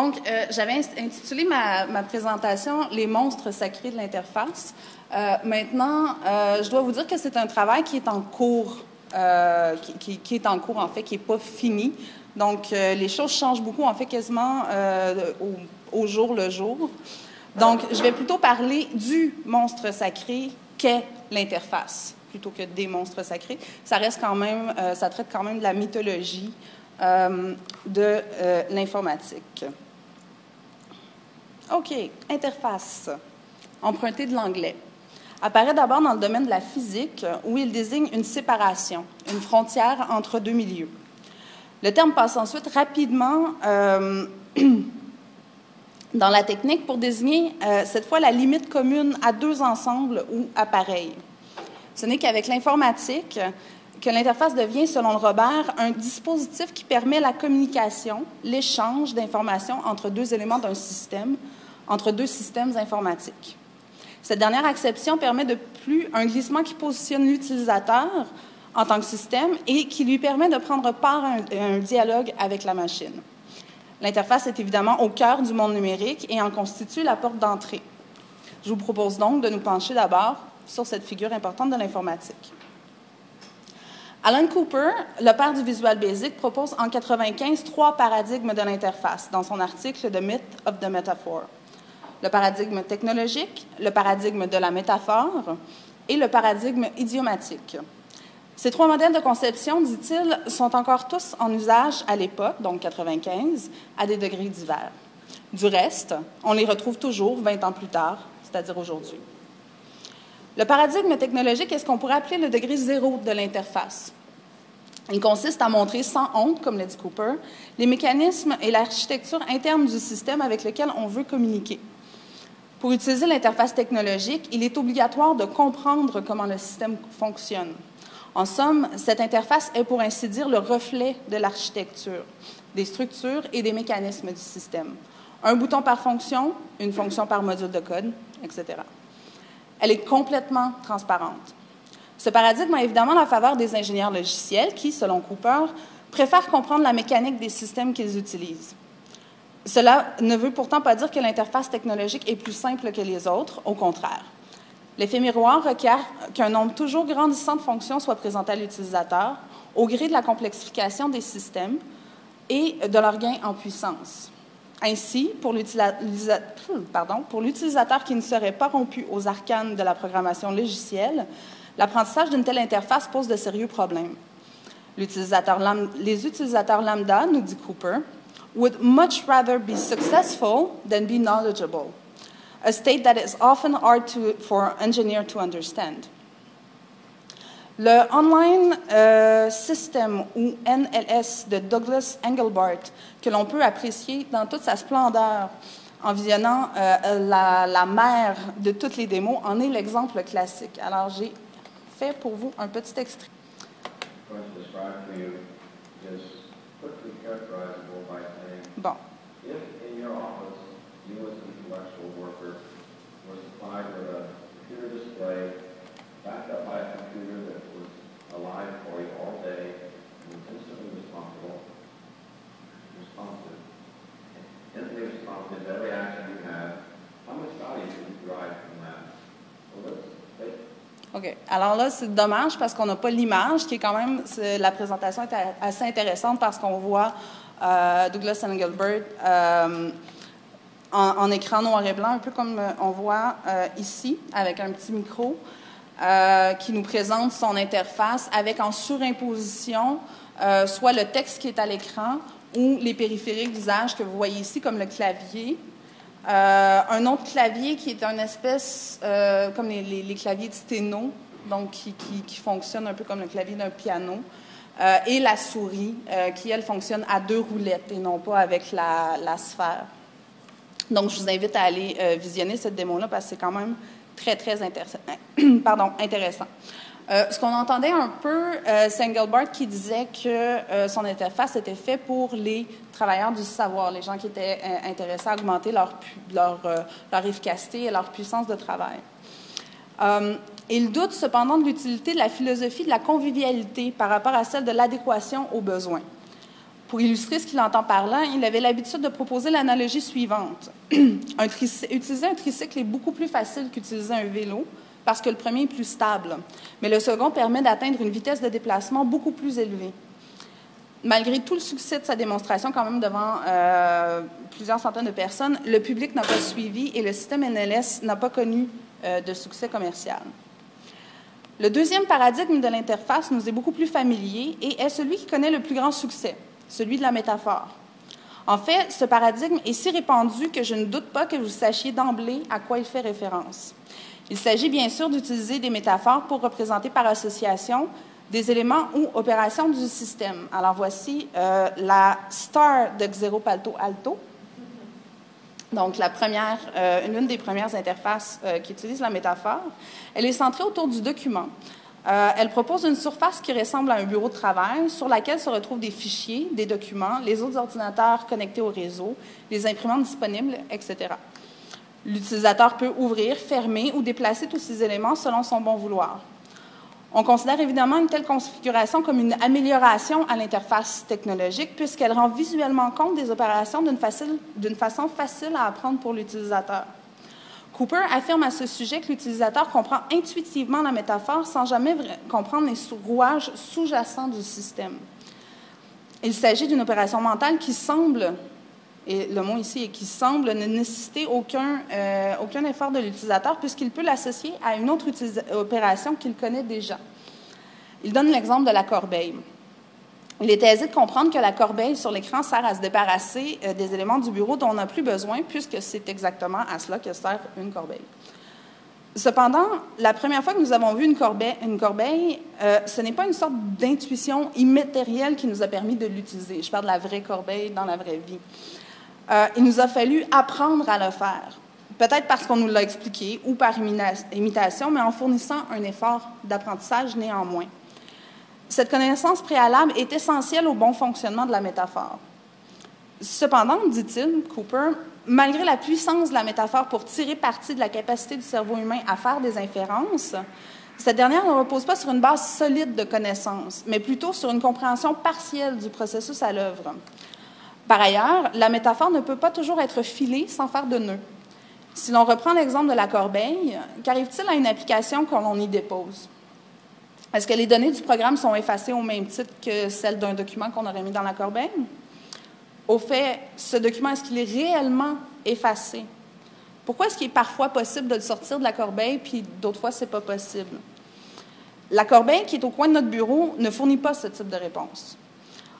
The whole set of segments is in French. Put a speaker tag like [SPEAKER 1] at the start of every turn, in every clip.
[SPEAKER 1] Donc, j'avais intitulé ma présentation « Les monstres sacrés de l'interface ». Maintenant, je dois vous dire que c'est un travail qui est en cours, qui est en cours, en fait, qui n'est pas fini. Donc, les choses changent beaucoup, en fait, quasiment au jour le jour. Donc, je vais plutôt parler du monstre sacré qu'est l'interface, plutôt que des monstres sacrés. Ça reste quand même, ça traite quand même de la mythologie de l'informatique. OK, interface, emprunté de l'anglais. Apparaît d'abord dans le domaine de la physique, où il désigne une séparation, une frontière entre deux milieux. Le terme passe ensuite rapidement dans la technique pour désigner cette fois la limite commune à deux ensembles ou appareils. Ce n'est qu'avec l'informatique que l'interface devient, selon le Robert, un dispositif qui permet la communication, l'échange d'informations entre deux éléments d'un système, entre deux systèmes informatiques. Cette dernière acception permet de plus un glissement qui positionne l'utilisateur en tant que système et qui lui permet de prendre part à un dialogue avec la machine. L'interface est évidemment au cœur du monde numérique et en constitue la porte d'entrée. Je vous propose donc de nous pencher d'abord sur cette figure importante de l'informatique. Alan Cooper, le père du Visual Basic, propose en 1995 trois paradigmes de l'interface dans son article « The Myth of the Metaphor ». Le paradigme technologique, le paradigme de la métaphore et le paradigme idiomatique. Ces trois modèles de conception, dit-il, sont encore tous en usage à l'époque, donc 1995, à des degrés divers. Du reste, on les retrouve toujours 20 ans plus tard, c'est-à-dire aujourd'hui. Le paradigme technologique est ce qu'on pourrait appeler le degré zéro de l'interface. Il consiste à montrer sans honte, comme l'a dit Cooper, les mécanismes et l'architecture interne du système avec lequel on veut communiquer. Pour utiliser l'interface technologique, il est obligatoire de comprendre comment le système fonctionne. En somme, cette interface est, pour ainsi dire, le reflet de l'architecture, des structures et des mécanismes du système. Un bouton par fonction, une fonction par module de code, etc. Elle est complètement transparente. Ce paradigme a évidemment la faveur des ingénieurs logiciels qui, selon Cooper, préfèrent comprendre la mécanique des systèmes qu'ils utilisent. Cela ne veut pourtant pas dire que l'interface technologique est plus simple que les autres, au contraire. L'effet miroir requiert qu'un nombre toujours grandissant de fonctions soit présenté à l'utilisateur au gré de la complexification des systèmes et de leur gain en puissance. Ainsi, pour l'utilisateur qui ne serait pas rompu aux arcanes de la programmation logicielle, l'apprentissage d'une telle interface pose de sérieux problèmes. Les utilisateurs lambda, nous dit Cooper, would much rather be successful than be knowledgeable, a state that is often hard for engineers to understand. Le Online System, ou NLS, de Douglas Engelbart, que l'on peut apprécier dans toute sa splendeur en visionnant la mère de toutes les démos, en est l'exemple classique. Alors, j'ai fait pour vous un petit extrait. Bon.
[SPEAKER 2] If in your office you as an intellectual worker were supplied with a computer display backed up by a computer that was alive for you all day and was instantly responsive, instantly responsive to every action you had, how much value do you derive from that? So let's take
[SPEAKER 1] OK. Alors là, c'est dommage parce qu'on n'a pas l'image, qui est quand même, la présentation est assez intéressante parce qu'on voit Douglas Engelbart en écran noir et blanc, un peu comme on voit ici, avec un petit micro, qui nous présente son interface avec en surimposition soit le texte qui est à l'écran ou les périphériques d'usage que vous voyez ici, comme le clavier. Un autre clavier qui est une espèce, comme les claviers de sténo, donc qui fonctionne un peu comme le clavier d'un piano, et la souris, qui, elle, fonctionne à deux roulettes et non pas avec la sphère. Donc, je vous invite à aller visionner cette démo-là parce que c'est quand même très, très intéressant. Ce qu'on entendait un peu, c'est Engelbart qui disait que son interface était faite pour les travailleurs du savoir, les gens qui étaient intéressés à augmenter leur efficacité et leur puissance de travail. Il doute cependant de l'utilité de la philosophie de la convivialité par rapport à celle de l'adéquation aux besoins. Pour illustrer ce qu'il entend par là, il avait l'habitude de proposer l'analogie suivante. Utiliser un tricycle est beaucoup plus facile qu'utiliser un vélo parce que le premier est plus stable, mais le second permet d'atteindre une vitesse de déplacement beaucoup plus élevée. Malgré tout le succès de sa démonstration, quand même devant plusieurs centaines de personnes, le public n'a pas suivi et le système NLS n'a pas connu de succès commercial. Le deuxième paradigme de l'interface nous est beaucoup plus familier et est celui qui connaît le plus grand succès, celui de la métaphore. En fait, ce paradigme est si répandu que je ne doute pas que vous sachiez d'emblée à quoi il fait référence. Il s'agit bien sûr d'utiliser des métaphores pour représenter par association des éléments ou opérations du système. Alors voici la star de Xero Palto Alto, donc l'une des premières interfaces qui utilise la métaphore. Elle est centrée autour du document. Elle propose une surface qui ressemble à un bureau de travail sur laquelle se retrouvent des fichiers, des documents, les autres ordinateurs connectés au réseau, les imprimantes disponibles, etc. L'utilisateur peut ouvrir, fermer ou déplacer tous ces éléments selon son bon vouloir. On considère évidemment une telle configuration comme une amélioration à l'interface technologique puisqu'elle rend visuellement compte des opérations d'une façon facile à apprendre pour l'utilisateur. Cooper affirme à ce sujet que l'utilisateur comprend intuitivement la métaphore sans jamais comprendre les rouages sous-jacents du système. Il s'agit d'une opération mentale qui semble, et le mot ici est qui semble, ne nécessiter aucun effort de l'utilisateur puisqu'il peut l'associer à une autre opération qu'il connaît déjà. Il donne l'exemple de la corbeille. Il est aisé de comprendre que la corbeille sur l'écran sert à se débarrasser des éléments du bureau dont on n'a plus besoin puisque c'est exactement à cela que sert une corbeille. Cependant, la première fois que nous avons vu une corbeille, ce n'est pas une sorte d'intuition immatérielle qui nous a permis de l'utiliser. Je parle de la vraie corbeille dans la vraie vie. Il nous a fallu apprendre à le faire, peut-être parce qu'on nous l'a expliqué ou par imitation, mais en fournissant un effort d'apprentissage néanmoins. Cette connaissance préalable est essentielle au bon fonctionnement de la métaphore. Cependant, dit-il, Cooper, malgré la puissance de la métaphore pour tirer parti de la capacité du cerveau humain à faire des inférences, cette dernière ne repose pas sur une base solide de connaissances, mais plutôt sur une compréhension partielle du processus à l'œuvre. Par ailleurs, la métaphore ne peut pas toujours être filée sans faire de nœud. Si l'on reprend l'exemple de la corbeille, qu'arrive-t-il à une application que l'on y dépose? Est-ce que les données du programme sont effacées au même titre que celles d'un document qu'on aurait mis dans la corbeille? Au fait, ce document, est-ce qu'il est réellement effacé? Pourquoi est-ce qu'il est parfois possible de le sortir de la corbeille, puis d'autres fois, ce n'est pas possible? La corbeille qui est au coin de notre bureau ne fournit pas ce type de réponse.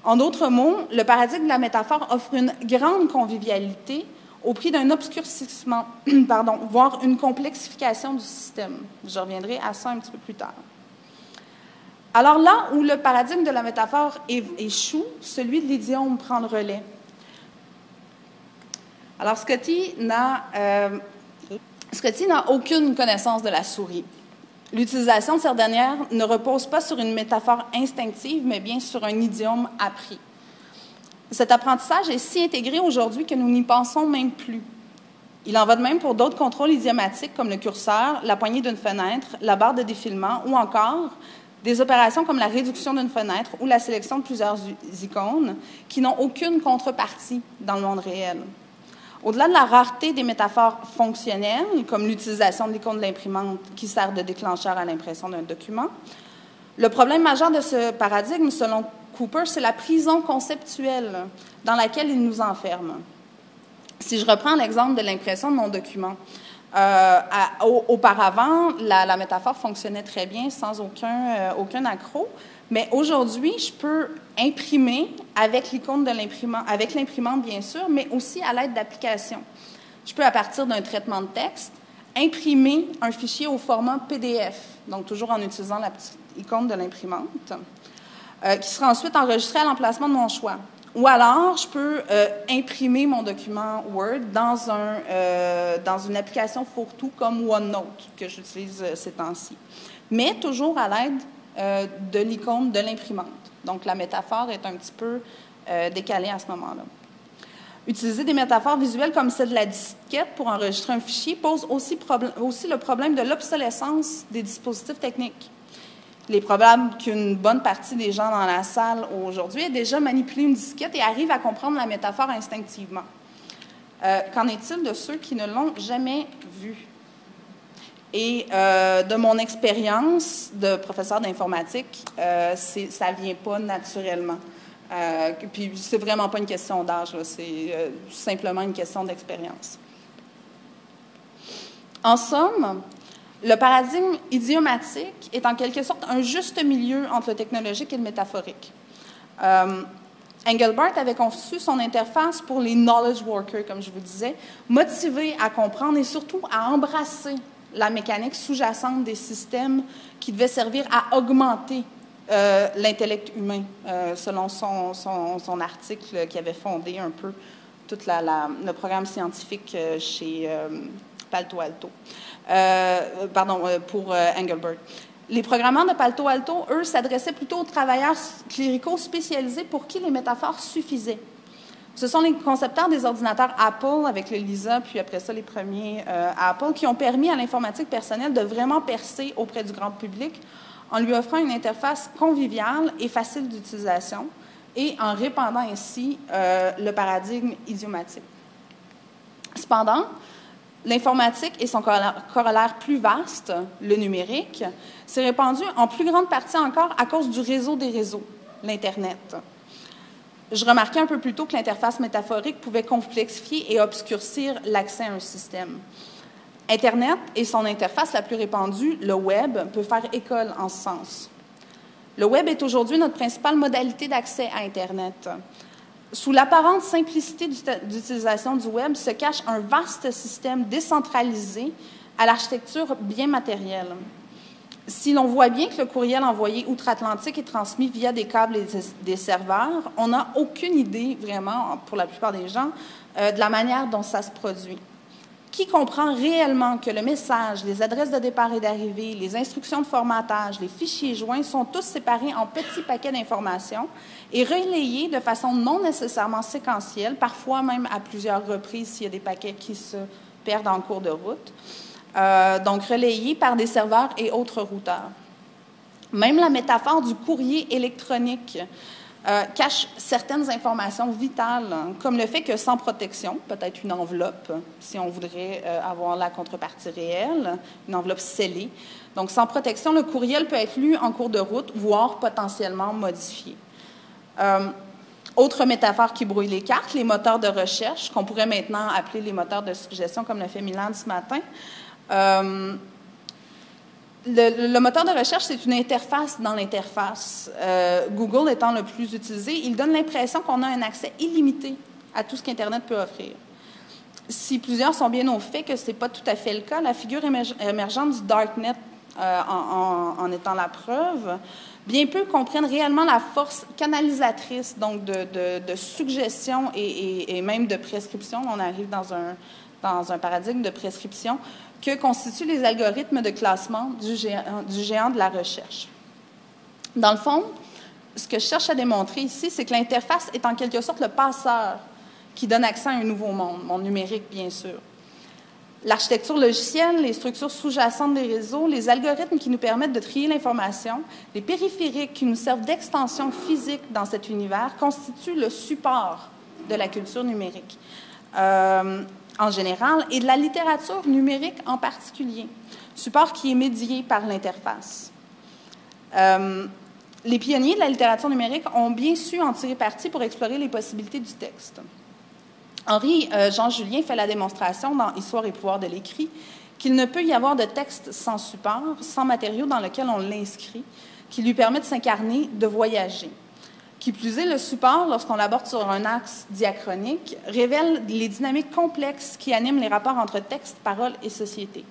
[SPEAKER 1] En d'autres mots, le paradigme de la métaphore offre une grande convivialité au prix d'un obscurcissement, voire une complexification du système. Je reviendrai à ça un petit peu plus tard. Alors là où le paradigme de la métaphore échoue, celui de l'idiome prend le relais. Alors Scotty n'a aucune connaissance de la souris. L'utilisation de cette dernière ne repose pas sur une métaphore instinctive, mais bien sur un idiome appris. Cet apprentissage est si intégré aujourd'hui que nous n'y pensons même plus. Il en va de même pour d'autres contrôles idiomatiques comme le curseur, la poignée d'une fenêtre, la barre de défilement ou encore des opérations comme la réduction d'une fenêtre ou la sélection de plusieurs icônes qui n'ont aucune contrepartie dans le monde réel. Au-delà de la rareté des métaphores fonctionnelles, comme l'utilisation de l'icône de l'imprimante qui sert de déclencheur à l'impression d'un document, le problème majeur de ce paradigme, selon Cooper, c'est la prison conceptuelle dans laquelle il nous enferme. Si je reprends l'exemple de l'impression de mon document, auparavant, la métaphore fonctionnait très bien sans aucun accroc, mais aujourd'hui, je peux imprimer avec l'icône de l'imprimante, avec l'imprimante bien sûr, mais aussi à l'aide d'applications. Je peux, à partir d'un traitement de texte, imprimer un fichier au format PDF, donc toujours en utilisant la petite icône de l'imprimante, qui sera ensuite enregistré à l'emplacement de mon choix. Ou alors, je peux imprimer mon document Word dans une application fourre-tout comme OneNote, que j'utilise ces temps-ci. Mais toujours à l'aide de l'icône de l'imprimante. Donc, la métaphore est un petit peu décalée à ce moment-là. Utiliser des métaphores visuelles comme celle de la disquette pour enregistrer un fichier pose aussi le problème de l'obsolescence des dispositifs techniques. Il est probable qu'une bonne partie des gens dans la salle aujourd'hui aient déjà manipulé une disquette et arrivent à comprendre la métaphore instinctivement. Qu'en est-il de ceux qui ne l'ont jamais vue? Et de mon expérience de professeur d'informatique, ça ne vient pas naturellement. Puis c'est vraiment pas une question d'âge, c'est simplement une question d'expérience. En somme, le paradigme idiomatique est en quelque sorte un juste milieu entre le technologique et le métaphorique. Engelbart avait conçu son interface pour les knowledge workers, comme je vous disais, motivés à comprendre et surtout à embrasser la mécanique sous-jacente des systèmes qui devaient servir à augmenter l'intellect humain, selon son article qui avait fondé un peu tout le programme scientifique chez Palo Alto. Pour Engelbart. Les programmeurs de Palo Alto, eux, s'adressaient plutôt aux travailleurs cléricaux spécialisés pour qui les métaphores suffisaient. Ce sont les concepteurs des ordinateurs Apple, avec le Lisa, puis après ça, les premiers Apple, qui ont permis à l'informatique personnelle de vraiment percer auprès du grand public en lui offrant une interface conviviale et facile d'utilisation et en répandant ainsi le paradigme idiomatique. Cependant, l'informatique et son corollaire plus vaste, le numérique, s'est répandu en plus grande partie encore à cause du réseau des réseaux, l'Internet. Je remarquais un peu plus tôt que l'interface métaphorique pouvait complexifier et obscurcir l'accès à un système. Internet et son interface la plus répandue, le Web, peut faire école en ce sens. Le Web est aujourd'hui notre principale modalité d'accès à Internet. Sous l'apparente simplicité d'utilisation du Web se cache un vaste système décentralisé à l'architecture bien matérielle. Si l'on voit bien que le courriel envoyé outre-Atlantique est transmis via des câbles et des serveurs, on n'a aucune idée, vraiment, pour la plupart des gens, de la manière dont ça se produit. Qui comprend réellement que le message, les adresses de départ et d'arrivée, les instructions de formatage, les fichiers joints sont tous séparés en petits paquets d'informations et relayés de façon non nécessairement séquentielle, parfois même à plusieurs reprises s'il y a des paquets qui se perdent en cours de route, donc relayés par des serveurs et autres routeurs. Même la métaphore du courrier électronique cache certaines informations vitales, comme le fait que sans protection, peut-être une enveloppe, si on voudrait avoir la contrepartie réelle, une enveloppe scellée. Donc, sans protection, le courriel peut être lu en cours de route, voire potentiellement modifié. Autre métaphore qui brouille les cartes, les moteurs de recherche, qu'on pourrait maintenant appeler les moteurs de suggestion, comme l'a fait Milan ce matin. Le moteur de recherche, c'est une interface dans l'interface. Google étant le plus utilisé, il donne l'impression qu'on a un accès illimité à tout ce qu'Internet peut offrir. Si plusieurs sont bien au fait que ce n'est pas tout à fait le cas, la figure émergente du Darknet en étant la preuve, bien peu comprennent réellement la force canalisatrice, donc de suggestion et même de prescription. On arrive dans un paradigme de prescription que constituent les algorithmes de classement du géant de la recherche. Dans le fond, ce que je cherche à démontrer ici, c'est que l'interface est en quelque sorte le passeur qui donne accès à un nouveau monde numérique, bien sûr. L'architecture logicielle, les structures sous-jacentes des réseaux, les algorithmes qui nous permettent de trier l'information, les périphériques qui nous servent d'extension physique dans cet univers constituent le support de la culture numérique. En général, et de la littérature numérique en particulier, support qui est médié par l'interface. Les pionniers de la littérature numérique ont bien su en tirer parti pour explorer les possibilités du texte. Henri Jean Julien fait la démonstration dans « Histoire et pouvoir de l'écrit » qu'il ne peut y avoir de texte sans support, sans matériau dans lequel on l'inscrit, qui lui permet de s'incarner, de voyager. Qui plus est, le support, lorsqu'on l'aborde sur un axe diachronique, révèle les dynamiques complexes qui animent les rapports entre texte, parole et société.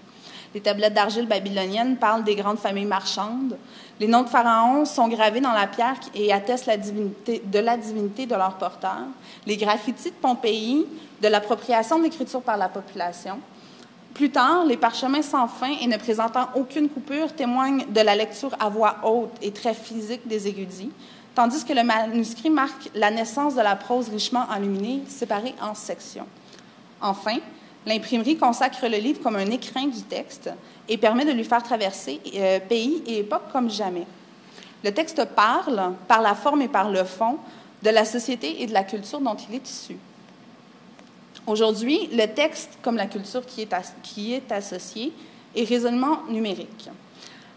[SPEAKER 1] Les tablettes d'argile babyloniennes parlent des grandes familles marchandes. Les noms de pharaons sont gravés dans la pierre et attestent la divinité de leur porteur. Les graffitis de Pompéi, de l'appropriation de l'écriture par la population. Plus tard, les parchemins sans fin et ne présentant aucune coupure témoignent de la lecture à voix haute et très physique des érudits, tandis que le manuscrit marque la naissance de la prose richement enluminée, séparée en sections. Enfin, l'imprimerie consacre le livre comme un écrin du texte et permet de lui faire traverser pays et époques comme jamais. Le texte parle, par la forme et par le fond, de la société et de la culture dont il est issu. Aujourd'hui, le texte, comme la culture qui est associée, est résolument numérique.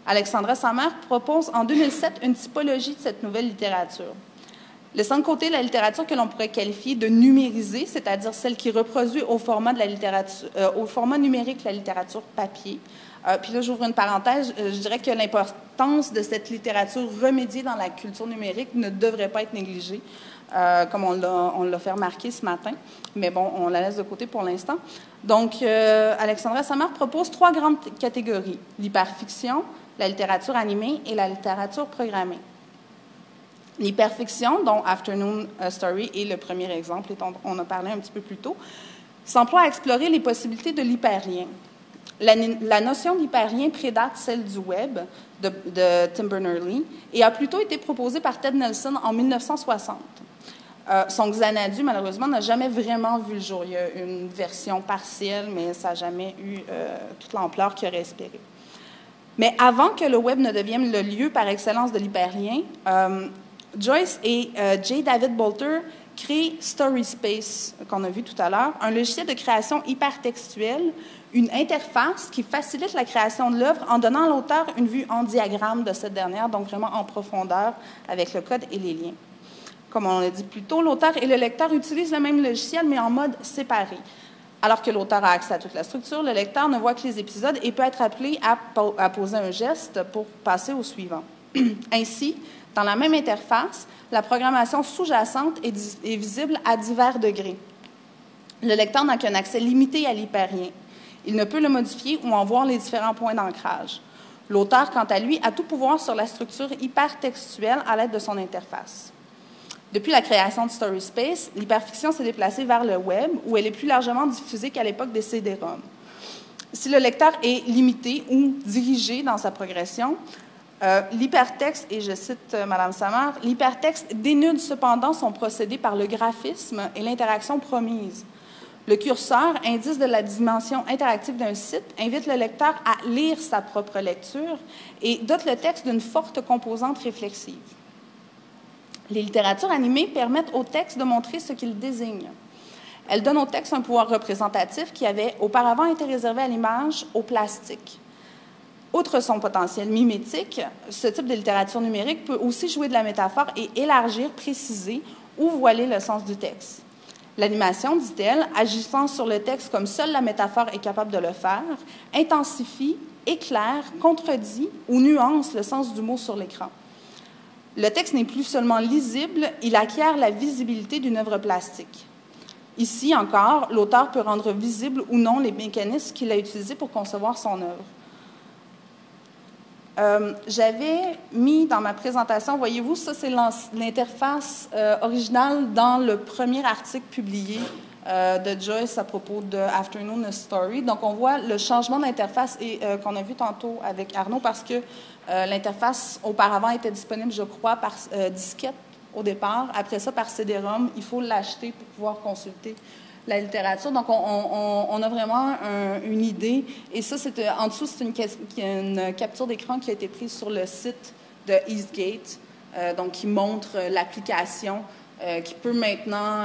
[SPEAKER 1] Alexandra Samer propose en 2007 une typologie de cette nouvelle littérature. Laissant de côté la littérature que l'on pourrait qualifier de numérisée, c'est-à-dire celle qui reproduit au format numérique la littérature papier. Puis là, j'ouvre une parenthèse, je dirais que l'importance de cette littérature remédiée dans la culture numérique ne devrait pas être négligée, comme on l'a fait remarquer ce matin. Mais bon, on la laisse de côté pour l'instant. Donc, Alexandra Samer propose 3 grandes catégories: l'hyperfiction, la littérature animée et la littérature programmée. L'hyperfiction, dont Afternoon Story est le premier exemple, et on a parlé un petit peu plus tôt, s'emploie à explorer les possibilités de l'hyperlien. La notion d'hyperlien prédate celle du web de Tim Berners-Lee et a plutôt été proposée par Ted Nelson en 1960. Son Xanadu, malheureusement, n'a jamais vraiment vu le jour. Il y a une version partielle, mais ça n'a jamais eu toute l'ampleur qu'il aurait espéré. Mais avant que le web ne devienne le lieu par excellence de l'hyperlien, Joyce et J. David Bolter créent StorySpace, qu'on a vu tout à l'heure, un logiciel de création hypertextuelle, une interface qui facilite la création de l'œuvre en donnant à l'auteur une vue en diagramme de cette dernière, donc vraiment en profondeur avec le code et les liens. Comme on l'a dit plus tôt, l'auteur et le lecteur utilisent le même logiciel, mais en mode séparé. Alors que l'auteur a accès à toute la structure, le lecteur ne voit que les épisodes et peut être appelé à poser un geste pour passer au suivant. Ainsi, dans la même interface, la programmation sous-jacente est visible à divers degrés. Le lecteur n'a qu'un accès limité à l'hyperlien. Il ne peut le modifier ou en voir les différents points d'ancrage. L'auteur, quant à lui, a tout pouvoir sur la structure hypertextuelle à l'aide de son interface. Depuis la création de StorySpace, l'hyperfiction s'est déplacée vers le web, où elle est plus largement diffusée qu'à l'époque des CD-ROM. Si le lecteur est limité ou dirigé dans sa progression, l'hypertexte, et je cite Mme Samer, l'hypertexte dénude cependant son procédé par le graphisme et l'interaction promise. Le curseur, indice de la dimension interactive d'un site, invite le lecteur à lire sa propre lecture et dote le texte d'une forte composante réflexive. Les littératures animées permettent au texte de montrer ce qu'il désigne. Elles donnent au texte un pouvoir représentatif qui avait auparavant été réservé à l'image, au plastique. Outre son potentiel mimétique, ce type de littérature numérique peut aussi jouer de la métaphore et élargir, préciser ou voiler le sens du texte. L'animation, dit-elle, agissant sur le texte comme seule la métaphore est capable de le faire, intensifie, éclaire, contredit ou nuance le sens du mot sur l'écran. Le texte n'est plus seulement lisible, il acquiert la visibilité d'une œuvre plastique. Ici encore, l'auteur peut rendre visible ou non les mécanismes qu'il a utilisés pour concevoir son œuvre. J'avais mis dans ma présentation, voyez-vous, ça c'est l'interface originale dans le premier article publié de Joyce à propos de Afternoon Story. Donc on voit le changement d'interface qu'on a vu tantôt avec Arnaud parce que l'interface auparavant était disponible, je crois, par disquette au départ. Après ça, par CD-ROM, il faut l'acheter pour pouvoir consulter la littérature. Donc, on a vraiment une idée. Et ça, en dessous, c'est une capture d'écran qui a été prise sur le site de Eastgate, donc qui montre l'application qui peut maintenant,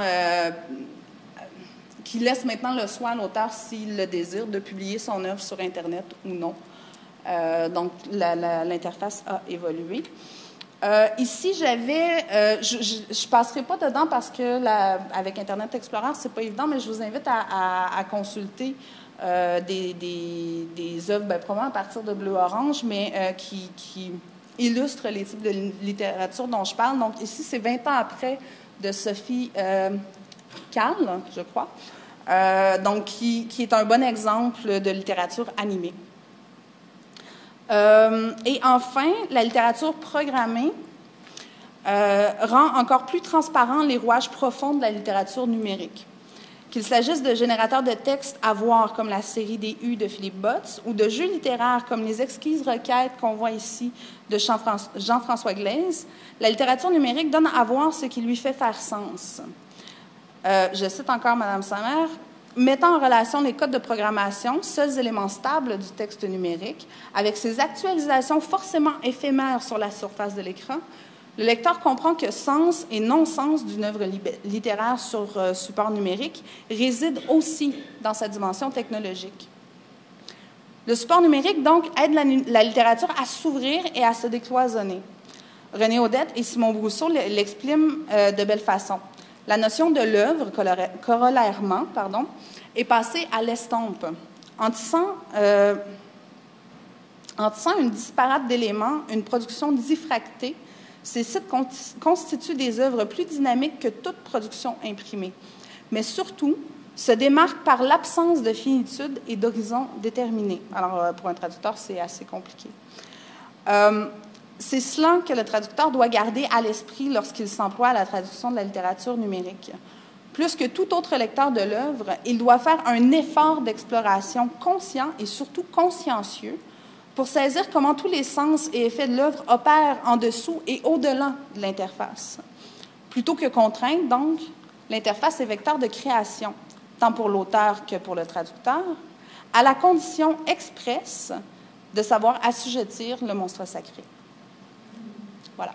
[SPEAKER 1] qui laisse maintenant le choix à l'auteur, s'il le désire, de publier son œuvre sur Internet ou non. Donc, l'interface a évolué. Ici, j'avais, je ne passerai pas dedans parce que avec Internet Explorer, c'est pas évident, mais je vous invite à consulter des œuvres, probablement à partir de Bleu-Orange, mais qui illustrent les types de littérature dont je parle. Donc ici, c'est 20 ans après de Sophie Calle, je crois, donc qui est un bon exemple de littérature animée. Et enfin, la littérature programmée rend encore plus transparent les rouages profonds de la littérature numérique. Qu'il s'agisse de générateurs de textes à voir comme la série des U de Philippe Botz ou de jeux littéraires comme les exquises requêtes qu'on voit ici de Jean-François Glaise, la littérature numérique donne à voir ce qui lui fait faire sens. Je cite encore Mme Samer. mettant en relation les codes de programmation, seuls éléments stables du texte numérique, avec ces actualisations forcément éphémères sur la surface de l'écran, le lecteur comprend que sens et non-sens d'une œuvre littéraire sur support numérique réside aussi dans sa dimension technologique. Le support numérique, donc, aide la littérature à s'ouvrir et à se décloisonner. René Audette et Simon Brousseau l'expriment de belle façon. La notion de l'œuvre, corollairement, est passée à l'estompe. En tissant une disparate d'éléments, une production diffractée, ces sites constituent des œuvres plus dynamiques que toute production imprimée, mais surtout se démarquent par l'absence de finitude et d'horizon déterminé. Alors, pour un traducteur, c'est assez compliqué. C'est cela que le traducteur doit garder à l'esprit lorsqu'il s'emploie à la traduction de la littérature numérique. Plus que tout autre lecteur de l'œuvre, il doit faire un effort d'exploration conscient et surtout consciencieux pour saisir comment tous les sens et effets de l'œuvre opèrent en dessous et au-delà de l'interface. Plutôt que contrainte, donc, l'interface est vecteur de création, tant pour l'auteur que pour le traducteur, à la condition expresse de savoir assujettir le monstre sacré. Voilà.